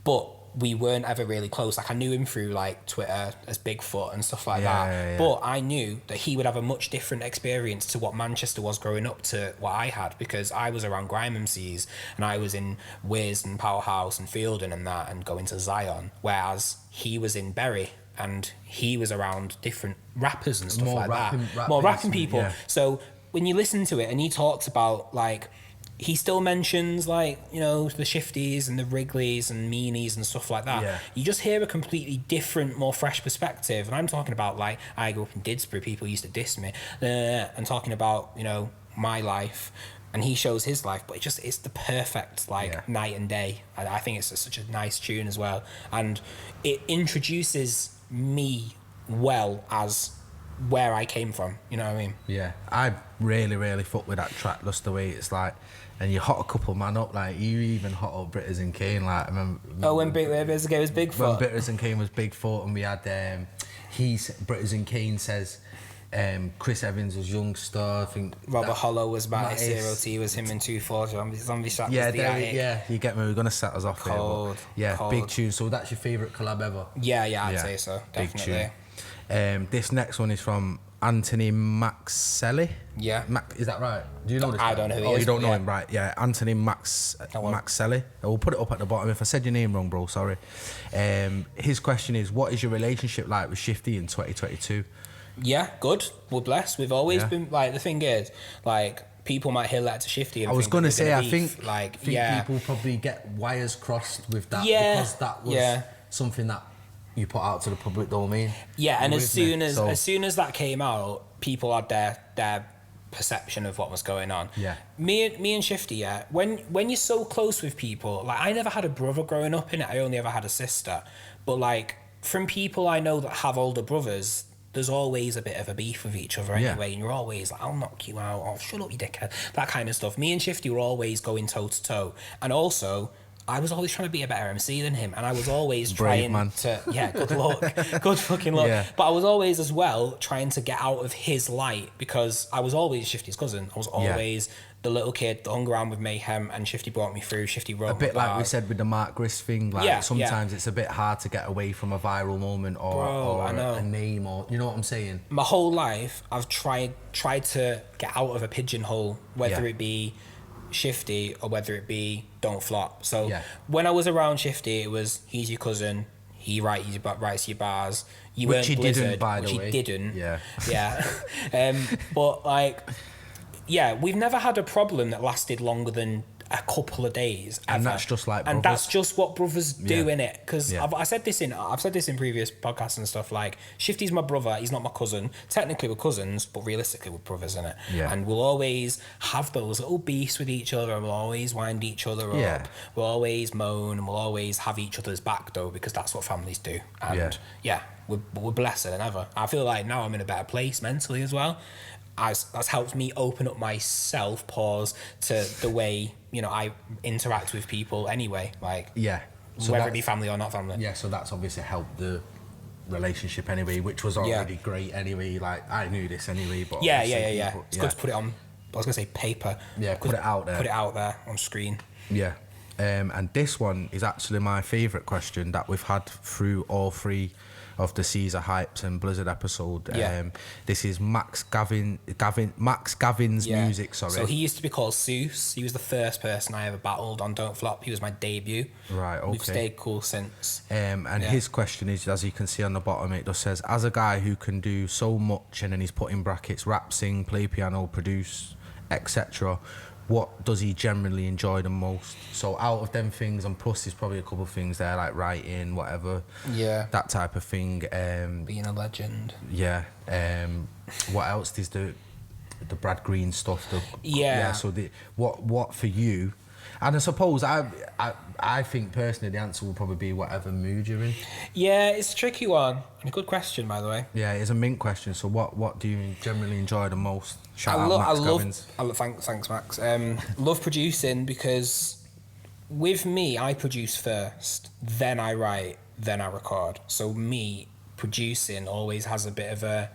but we weren't ever really close. Like I knew him through like Twitter as Bigfoot and stuff like that. But I knew that he would have a much different experience to what Manchester was growing up to what I had, because I was around grime MCs and I was in Wiz and Powerhouse and Fielding and that and going to Zion, whereas he was in Bury and he was around different rappers and stuff more rapping people. So when you listen to it and he talks about like, he still mentions like, you know, the Shifties and the Wrigleys and Meanies and stuff like that. You just hear a completely different, more fresh perspective. And I'm talking about like, I grew up in Didsbury, people used to diss me, and talking about, you know, my life, and he shows his life, but it's the perfect like night and day. And I think it's such a nice tune as well. And it introduces me well as where I came from, you know what I mean? Yeah, I really, really fuck with that track, just the way it's like, and you hot a couple man up, like you even hot up Britters and Kane, like I remember when Britters and Kane was Bigfoot. When Britters and Kane was Bigfoot, and we had Britters and Kane says Chris Evans was Youngster, I think Robert Hollow was Mattis, Zero T was him in 240, Zombie Shaq was the attic. You get me, we're gonna set us off cold, here, but big tune. So that's your favourite collab ever? Yeah, I'd say so, definitely. Big tune. This next one is from Anthony Maxelli. Is that right? Do you know this guy? I don't know who he is. Oh, you don't know him, right? Yeah, Anthony Maxelli. We'll put it up at the bottom. If I said your name wrong, bro, sorry. His question is, what is your relationship like with Shifty in 2022? Yeah, good. We're blessed. We've always been, like, the thing is, like, people might hear that to Shifty and I was going to say, I think yeah. people probably get wires crossed with that because that was something that you put out to the public domain. Yeah, and as soon as that came out, people had their perception of what was going on. Yeah. Me and Shifty, when you're so close with people, like I never had a brother growing up in it, I only ever had a sister. But like from people I know that have older brothers, there's always a bit of a beef with each other anyway, and you're always like, I'll knock you out, or shut up you dickhead, that kind of stuff. Me and Shifty were always going toe to toe. And also I was always trying to be a better MC than him, and I was always trying to... Yeah, good luck. Good fucking luck. Yeah. But I was always, as well, trying to get out of his light, because I was always Shifty's cousin. I was always the little kid that hung around with Mayhem, and Shifty brought me through. Shifty wrote a bit like we said with the Mark Grist thing. Like sometimes it's a bit hard to get away from a viral moment or a name, or you know what I'm saying. My whole life, I've tried to get out of a pigeonhole, whether it be Shifty or whether it be Don't Flop. So when I was around Shifty, it was he's your cousin, He writes your bars. You which he Blizzard, didn't, by the way. Which he didn't. Yeah. But like, yeah, we've never had a problem that lasted longer than a couple of days. And that's just like brothers. And that's just what brothers do, innit? Because Yeah. I've said this in previous podcasts and stuff. Like, Shifty's my brother. He's not my cousin. Technically, we're cousins, but realistically, we're brothers, innit? Yeah. And we'll always have those little beefs with each other, and we'll always wind each other up. We'll always moan, and we'll always have each other's back, though, because that's what families do. And we're blessed than ever. I feel like now I'm in a better place mentally as well. That's helped me open up myself, to the way, you know, I interact with people anyway. Like, so whether it be family or not family. Yeah, so that's obviously helped the relationship anyway, which was already great anyway. Like, I knew this anyway, but it's good to put it on. I was gonna say paper. Yeah, put it out there. Put it out there on screen. Yeah. And this one is actually my favourite question that we've had through all three of the Caesar Hypes and Blizzard episode. This is Max Gavin's music, sorry. So he used to be called Seuss. He was the first person I ever battled on Don't Flop. He was my debut. Right, okay. We've stayed cool since. His question is, as you can see on the bottom, it just says, as a guy who can do so much, and then he's put in brackets, rap, sing, play piano, produce, etc., what does he generally enjoy the most? So out of them things, and plus there's probably a couple of things there, like writing, whatever, that type of thing. Being a legend. Yeah. What else? There's the Brad Green stuff. So what for you? And I suppose I think personally the answer will probably be whatever mood you're in. Yeah, it's a tricky one. And a good question, by the way. Yeah, it's a mint question. So what do you generally enjoy the most? Shout out Max Gavins. Thanks, Max. Love producing, because with me, I produce first, then I write, then I record. So me producing always has a bit of a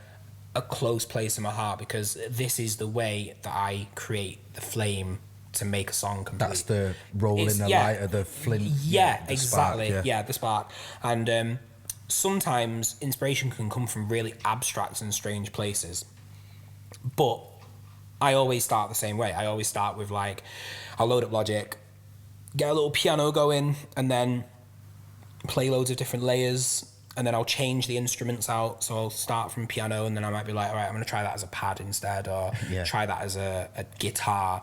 close place in my heart, because this is the way that I create the flame to make a song complete. That's the rolling the lighter, the flint. Yeah, the exactly. Spark, the spark. And sometimes inspiration can come from really abstract and strange places. But I always start the same way. I always start with, like, I'll load up Logic, get a little piano going, and then play loads of different layers, and then I'll change the instruments out. So I'll start from piano, and then I might be like, all right, I'm going to try that as a pad instead, or try that as a guitar,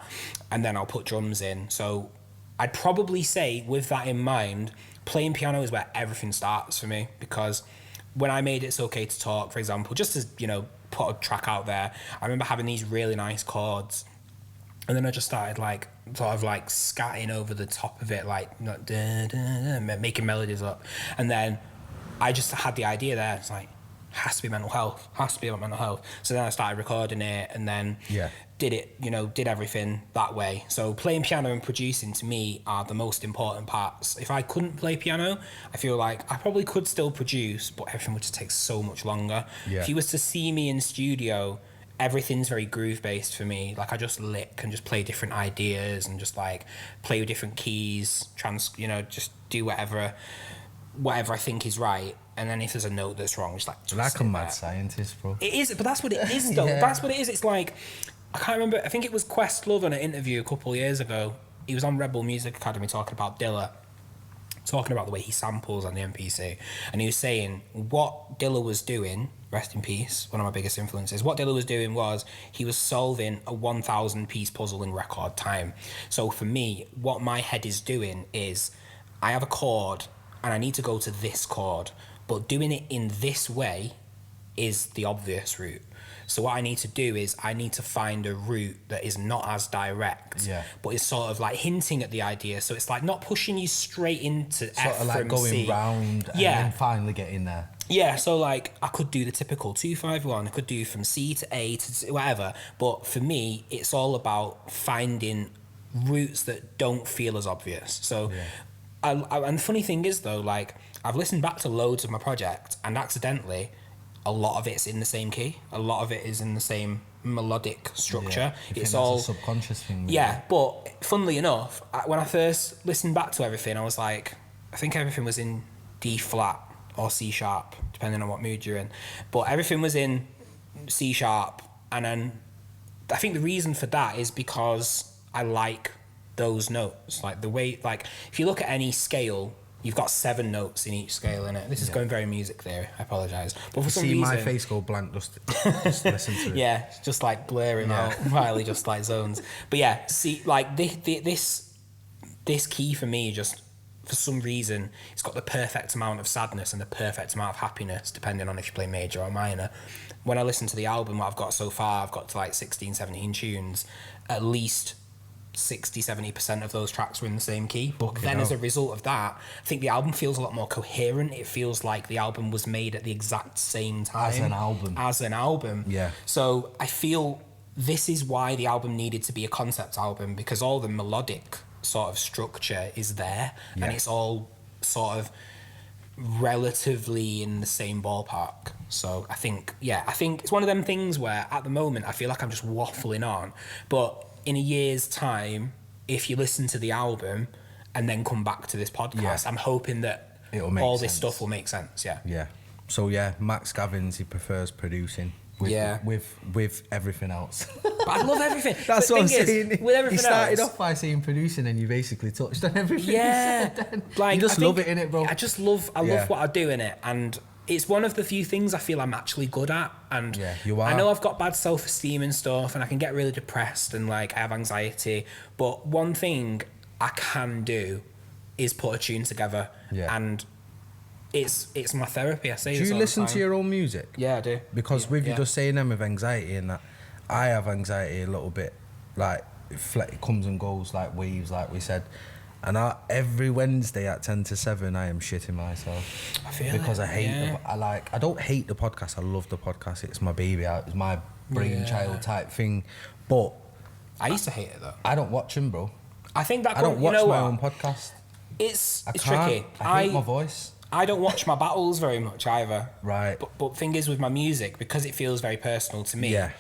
and then I'll put drums in. So I'd probably say, with that in mind, playing piano is where everything starts for me, because when I made It's Okay to Talk, for example, just as, you know, put a track out there, I remember having these really nice chords, and then I just started, like, sort of like scatting over the top of it, like, making melodies up, and then I just had the idea there. It's like, has to be mental health. Has to be about mental health. So then I started recording it, and then did everything that way. So playing piano and producing, to me, are the most important parts. If I couldn't play piano, I feel like I probably could still produce, but everything would just take so much longer. If you was to see me in studio, everything's very groove based for me. Like, I just lick and just play different ideas, and just, like, play with different keys, just do whatever I think is right, and then if there's a note that's wrong, just like a mad scientist, bro. It is, but that's what it is, though. That's what it is. It's like, I can't remember, I think it was Questlove on an interview a couple of years ago. He was on Rebel Music Academy talking about Dilla, talking about the way he samples on the MPC, and he was saying what Dilla was doing, rest in peace, one of my biggest influences, what Dilla was doing was he was solving a 1,000 piece puzzle in record time. So for me, what my head is doing is, I have a chord and I need to go to this chord, but doing it in this way is the obvious route. So what I need to do is I need to find a route that is not as direct, but is sort of like hinting at the idea. So it's like not pushing you straight into sort F of like going C. round and then finally getting there. Yeah, so like I could do the typical 2-5-1, I could do from C to A to whatever, but for me, it's all about finding routes that don't feel as obvious. So and the funny thing is, though, like, I've listened back to loads of my project, and accidentally, a lot of it's in the same key. A lot of it is in the same melodic structure. It's all a subconscious thing. But funnily enough, when I first listened back to everything, I was like, I think everything was in D flat or C sharp, depending on what mood you're in. But everything was in C sharp, and then I think the reason for that is because I like those notes, like the way, like if you look at any scale, you've got 7 notes in each scale in it. This is going very music theory. I apologise. But for some reason, my face go blank. Just listen to it. Yeah, just like blurring out while he just like zones. But yeah, see, like this key for me, just for some reason, it's got the perfect amount of sadness and the perfect amount of happiness, depending on if you play major or minor. When I listen to the album, what I've got so far, I've got to like 16, 17 tunes. At least 60-70% of those tracks were in the same key. But then as a result of that, I think the album feels a lot more coherent. It feels like the album was made at the exact same time. As an album. Yeah. So I feel this is why the album needed to be a concept album, because all the melodic sort of structure is there and it's all sort of relatively in the same ballpark. So I think it's one of them things where at the moment I feel like I'm just waffling on, but in a year's time, if you listen to the album and then come back to this podcast, I'm hoping that all this stuff will make sense. Yeah. So Max Gavins, he prefers producing with everything else. But I love everything. That's what I'm saying. With everything he started off by saying producing, and you basically touched on everything. Yeah, he said. Like, you just love it in it, bro. I love what I do in it, and it's one of the few things I feel I'm actually good at. And you are. I know I've got bad self-esteem and stuff, and I can get really depressed and like I have anxiety. But one thing I can do is put a tune together, and it's my therapy. I say. Do you listen to your own music? Yeah, I do. Because with you just saying them with anxiety and that, I have anxiety a little bit. Like it comes and goes like waves, like we said. And every Wednesday at 10 to 7, I am shitting myself. I feel because it. I hate. I don't hate the podcast. I love the podcast. It's my baby. It's my brainchild type thing. But I used to hate it though. I don't watch them, bro. I think that I don't watch my own podcast. It's tricky. I hate my voice. I don't watch my battles very much either. Right. But thing is with my music, because it feels very personal to me. Yeah.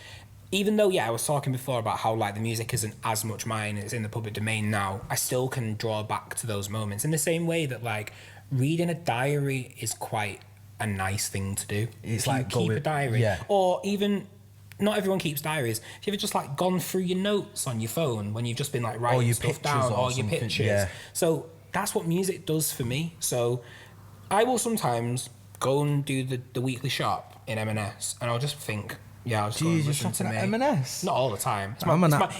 Even though, I was talking before about how like the music isn't as much mine, it's in the public domain now, I still can draw back to those moments in the same way that like reading a diary is quite a nice thing to do. It's if like you keep a diary, or even not everyone keeps diaries. If you've ever just like gone through your notes on your phone when you've just been like writing stuff down, or your pictures. Yeah. So that's what music does for me. So I will sometimes go and do the weekly shop in M&S, and I'll just think, I'll just go and listen to me. M&S? Not all the time.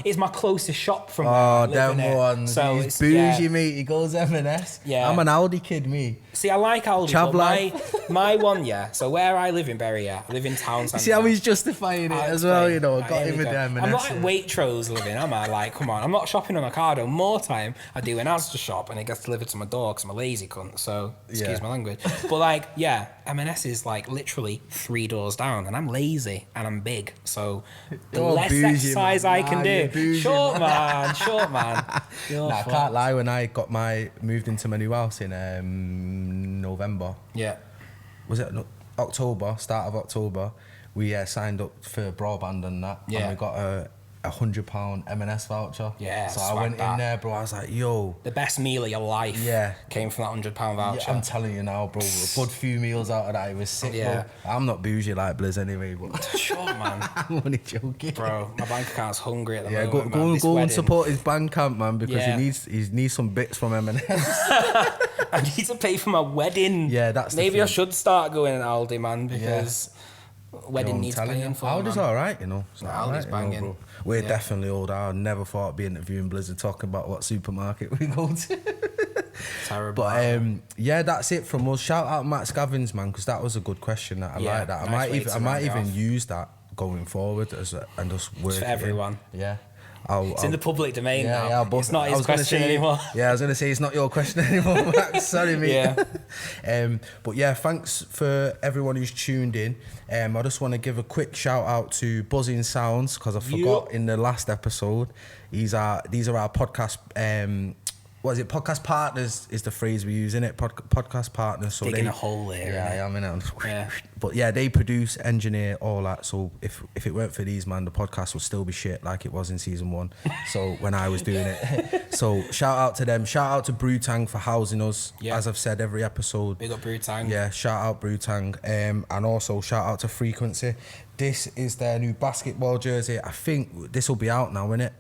It's my closest shop from them ones. So he's bougie, mate. He goes M&S. Yeah. I'm an Aldi kid, me. See, I like Aldi, but my one, so where I live in Bury, I live in town centre. See how he's justifying it as well, I got him with the M&S. I'm not like Waitrose living, am I? Like, come on, I'm not shopping on Ocado. More time, I do an Asda shop and it gets delivered to my door because I'm a lazy cunt, so excuse my language. But like, M&S is like literally 3 doors down, and I'm lazy and I'm big, so the less exercise I can do. Short man. I can't lie, when I moved into my new house in November. Yeah. Was it October? Start of October. We signed up for broadband and that. Yeah. And we got a £100 M&S voucher. Yeah. So I went in there, bro. I was like, yo. The best meal of your life came from that £100 voucher. Yeah, I'm telling you now, bro. A good few meals out of that. It was sick, bro. I'm not bougie like Blizz anyway, but sure, man. I'm only joking. Bro, my bank account's hungry at the moment. Go and support his Bandcamp, man, because he needs some bits from M&S. I need to pay for my wedding. Yeah, that's maybe I should start going to Aldi, man, because wedding needs paying for. Aldi's alright, It's Aldi's banging. bro. We're definitely old. I never thought I'd be interviewing Blizzard talking about what supermarket we go to. Terrible. But that's it from us. Shout out Max Gavins, man, because that was a good question. That I like that. I might even use that going forward and just work for everyone. Yeah. It's in the public domain now. But it's not his question anymore. Yeah, I was going to say it's not your question anymore, Max. Sorry, mate. But thanks for everyone who's tuned in. I just want to give a quick shout out to Buzzin Sounds, because I forgot in the last episode. These are our podcast. Podcast partners is the phrase we use, innit? Podcast partners. So digging a hole there. Yeah, I am, innit? But they produce, engineer, all that. So if it weren't for these, man, the podcast would still be shit like it was in season 1. So when I was doing it. So shout out to them. Shout out to Brewtang for housing us, as I've said every episode. Big up Brewtang. Yeah, shout out Brewtang. And also shout out to Frequency. This is their new basketball jersey. I think this will be out now, innit?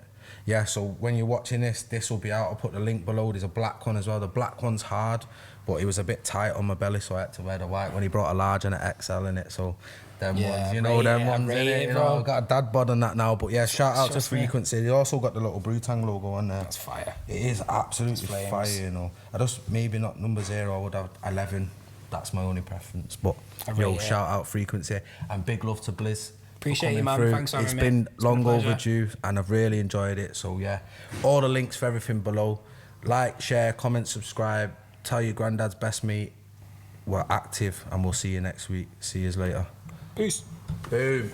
Yeah, so when you're watching this will be out. I'll put the link below. There's a black one as well. The black one's hard, but it was a bit tight on my belly, so I had to wear the white. When he brought a large and an XL in it, so them ones, you know, them ones in it. You know, I've got a dad bod on that now, but yeah, shout out to Frequency. They also got the little Brutang logo on there. That's fire. It is absolutely fire, you know. I just maybe not number 0. I would have 11. That's my only preference. But shout out Frequency and big love to Blizz. Appreciate you, man. Through. Thanks for having me. It's been long overdue, and I've really enjoyed it. So yeah, all the links for everything below. Like, share, comment, subscribe. Tell your granddad's best mate we're active, and we'll see you next week. See you later. Peace. Boom.